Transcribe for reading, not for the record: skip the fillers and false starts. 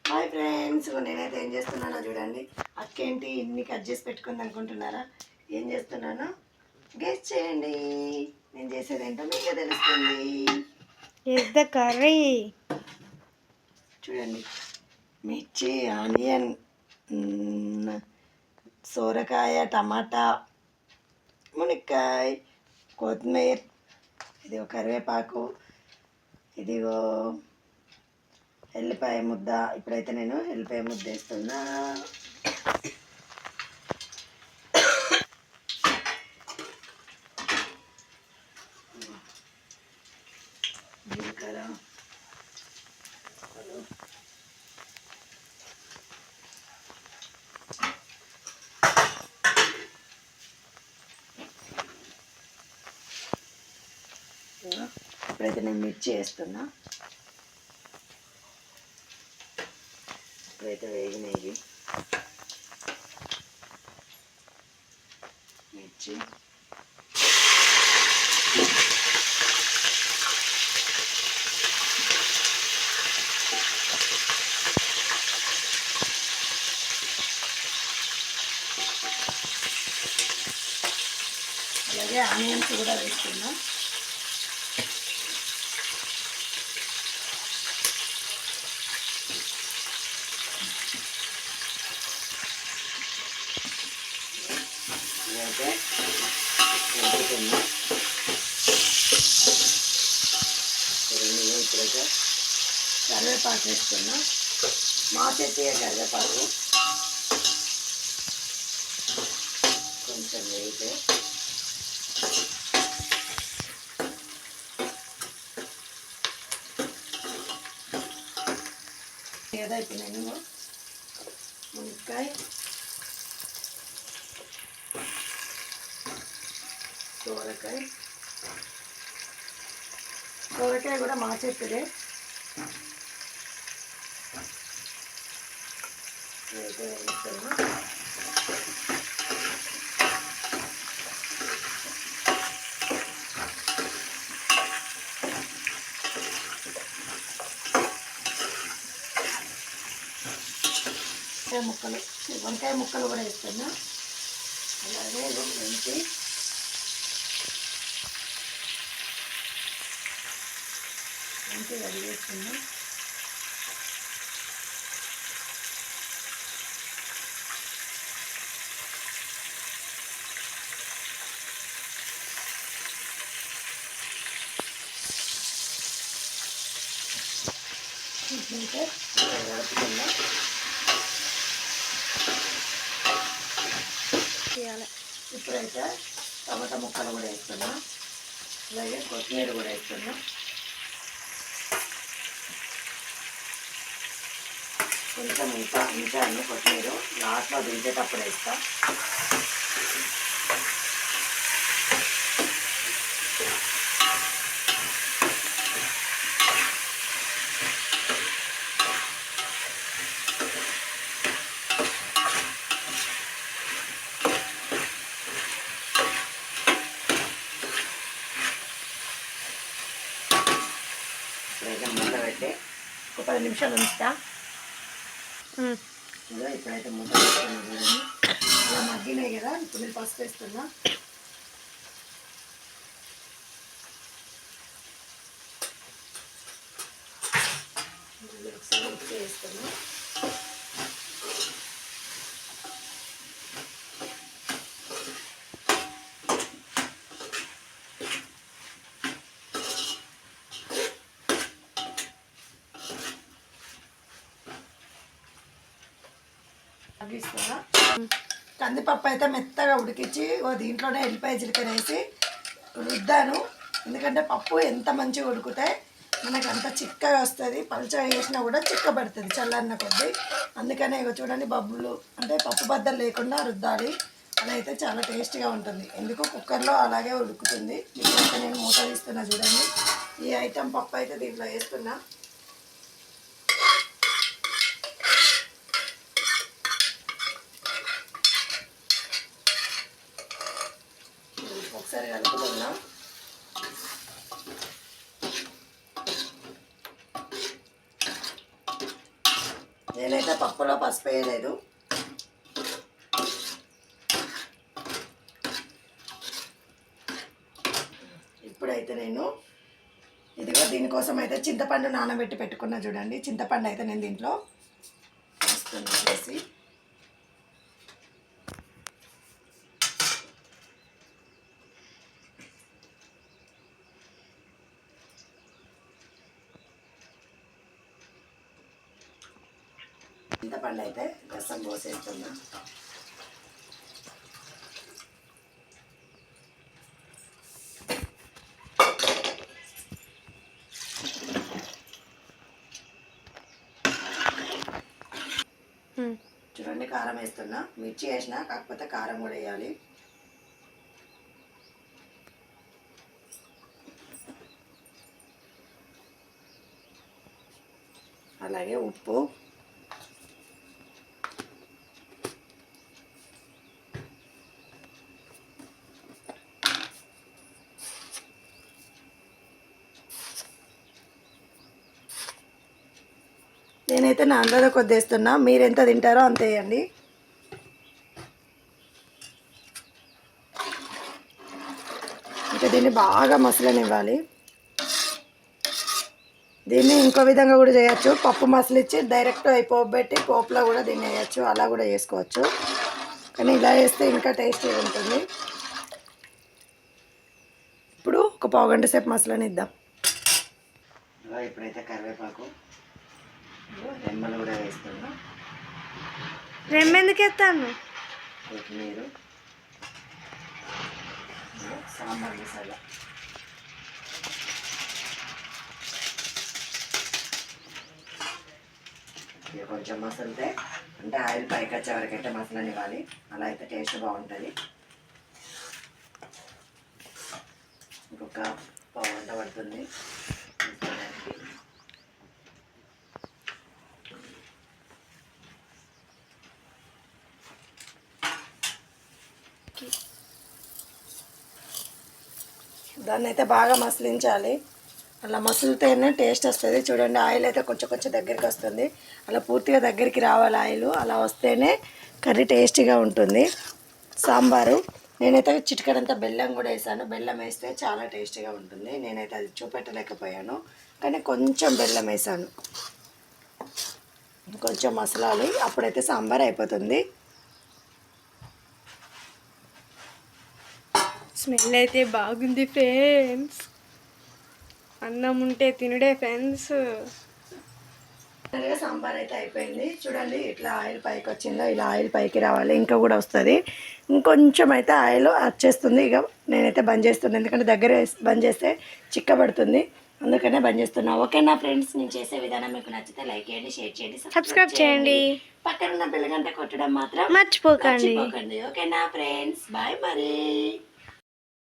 Hi friends, నేనైతే ఏం చేస్తున్నానో చూడండి. అక్కేంటి ఇన్ని కట్ చేసి పెట్టుకుంది అనుకుంటున్నారా? ఏం చేస్తున్నానో గెస్ చేయండి. నేను చేసేది ఏంటో మీకే తెలుస్తుంది. Is the curry. చూడండి, మిర్చి, ఆనియన్, సోరకాయ, టమాటా, మునక్కాయ, కొత్తిమీర, ఇది కరివేపాకు, ఇదిగో ఎల్లిపాయ ముద్ద. ఇప్పుడైతే నేను ఎల్లిపాయ ముద్ద వేస్తున్నా. జీలకర్ర, ఇప్పుడైతే నేను మిర్చి వేస్తున్నా. ఇప్పుడైతే వేగినాయి మిర్చి. అలాగే ఆనియన్స్ కూడా వేస్తున్నా. ఇదైతే వేగుతున్నా. ఇప్పుడైతే కరివేపాకు వేస్తున్నా. మా చెట్టు కరివేపాకు కొంచెం వేగితే కదా. ఇప్పుడు నేను మునక్కాయ, సోరకాయ కూడా మా చెట్టుదే. అయితే వేస్తున్నా. వంకాయ ముక్కలు కూడా వేస్తున్నా. అలాగే మెంతి రెడీ చేస్తున్నా. ఇప్పుడైతే కలుపుతున్నా. ఇప్పుడైతే టమాటా ముక్కలు కూడా వేస్తున్నా. అలాగే కొత్తిమీర కూడా వేస్తున్నా. కొంచెం ఉంచాను కొత్తిమీర, లాస్ట్లో దించేటప్పుడు వేస్తా. ఇప్పుడైతే మూత పెట్టి ఒక 10 నిమిషాలు ఉంచుతా. ఇప్పుడైతే మూత పెట్టుకున్నా చూడండి. ఇలా మగ్గినాయి కదా. ఇప్పుడు నేను పసుపు వేస్తున్నా. ఒకసారి ఉప్పు వేస్తున్నా. తగ్గిస్తున్నా. కందిపప్పు అయితే మెత్తగా ఉడికించి దీంట్లోనే ఎల్లిపాయ జీలకర్ర వేసి రుద్దాను. ఎందుకంటే పప్పు ఎంత మంచిగా ఉడికితే మనకు అంత చిక్కగా వస్తుంది. పలుచగా వేసినా కూడా చిక్కబడుతుంది చల్లన్న కొద్దీ. అందుకనే చూడండి, బబ్బులు అంటే పప్పు బద్దలు లేకుండా రుద్దాలి. అలా అయితే చాలా టేస్టీగా ఉంటుంది. ఎందుకు కుక్కర్లో అలాగే ఉడుకుతుంది. ఇప్పుడైతే నేను మూత తీస్తున్నా చూడండి. ఈ ఐటెం పప్పు అయితే దీంట్లో వేస్తున్నా. ఒకసారి కలుపుకుందాం. నేనైతే పప్పులో పసుపు వేయలేదు. ఇప్పుడైతే నేను ఇదిగో దీనికోసం అయితే చింతపండు నానబెట్టి పెట్టుకున్నా చూడండి. చింతపండు అయితే నేను దీంట్లో వేస్తున్నా చేసి. చింతపండు అయితే రసం పోసేస్తున్నా. చూడండి కారం వేస్తున్నా. మిర్చి వేసిన, కాకపోతే కారం కూడా వేయాలి. అలాగే ఉప్పు, నేనైతే నా అందరూ కొద్దిస్తున్నా. మీరు ఎంత తింటారో అంత వేయండి. ఇంకా దీన్ని బాగా మసలనివ్వాలి. దీన్ని ఇంకో విధంగా కూడా చేయొచ్చు. పప్పు మసలిచ్చి డైరెక్ట్ అయిపోబెట్టి పోపులో కూడా దీన్ని వేయచ్చు, అలా కూడా చేసుకోవచ్చు. కానీ ఇలా వేస్తే ఇంకా టేస్టీగా ఉంటుంది. ఇప్పుడు ఒక పావుగంట సేపు మసలనిద్దాం. ఇప్పుడైతే కరివేపాకు, రెమ్మలు కూడా వేస్తున్నా. రెమ్మెందుకు ఎత్తాను? కొత్తిమీర, సాంబార్ మసాలా, ఇక కొంచెం మసలితే అంటే ఆయిల్ పైకి వచ్చే వరకైతే మసలనివ్వాలి. అలా అయితే టేస్ట్ బాగుంటుంది. ఇంకొక పావుగంట పడుతుంది. దాన్ని అయితే బాగా మసలించాలి. అలా మసిలితేనే టేస్ట్ వస్తుంది. చూడండి ఆయిల్ అయితే కొంచెం కొంచెం దగ్గరికి వస్తుంది. అలా పూర్తిగా దగ్గరికి రావాలి ఆయిల్. అలా వస్తేనే కర్రీ టేస్టీగా ఉంటుంది. సాంబారు నేనైతే చిటికెడంతా బెల్లం కూడా వేసాను. బెల్లం వేస్తే చాలా టేస్టీగా ఉంటుంది. నేనైతే అది చూపెట్టలేకపోయాను, కానీ కొంచెం బెల్లం వేసాను. కొంచెం మసలాలి, అప్పుడైతే సాంబార్ అయిపోతుంది. స్మెల్ అయితే బాగుంది ఫ్రెండ్స్. అన్నం ఉంటే తినుడే ఫ్రెండ్స్. సాంబార్ అయితే అయిపోయింది. చూడండి ఇట్లా ఆయిల్ పైకి వచ్చిందో, ఇలా ఆయిల్ పైకి రావాలి. ఇంకా కూడా వస్తుంది. ఇంకొంచెం అయితే ఆయిల్ వచ్చేస్తుంది. ఇక నేనైతే బంద్ చేస్తున్నాను, ఎందుకంటే దగ్గర బంద్ చేస్తే చిక్కబడుతుంది. అందుకనే బంద్ చేస్తున్నా. ఓకేనా ఫ్రెండ్స్, నేను చేసే విధానం మీకు నచ్చితే లైక్ చేయండి, షేర్ చేయండి, సబ్స్క్రైబ్ చేయండి. పక్కన ఉన్న బెల్ గంట కొట్టడం మాత్రం మర్చిపోకండి. ఓకేనా ఫ్రెండ్స్, బాయ్ మరి.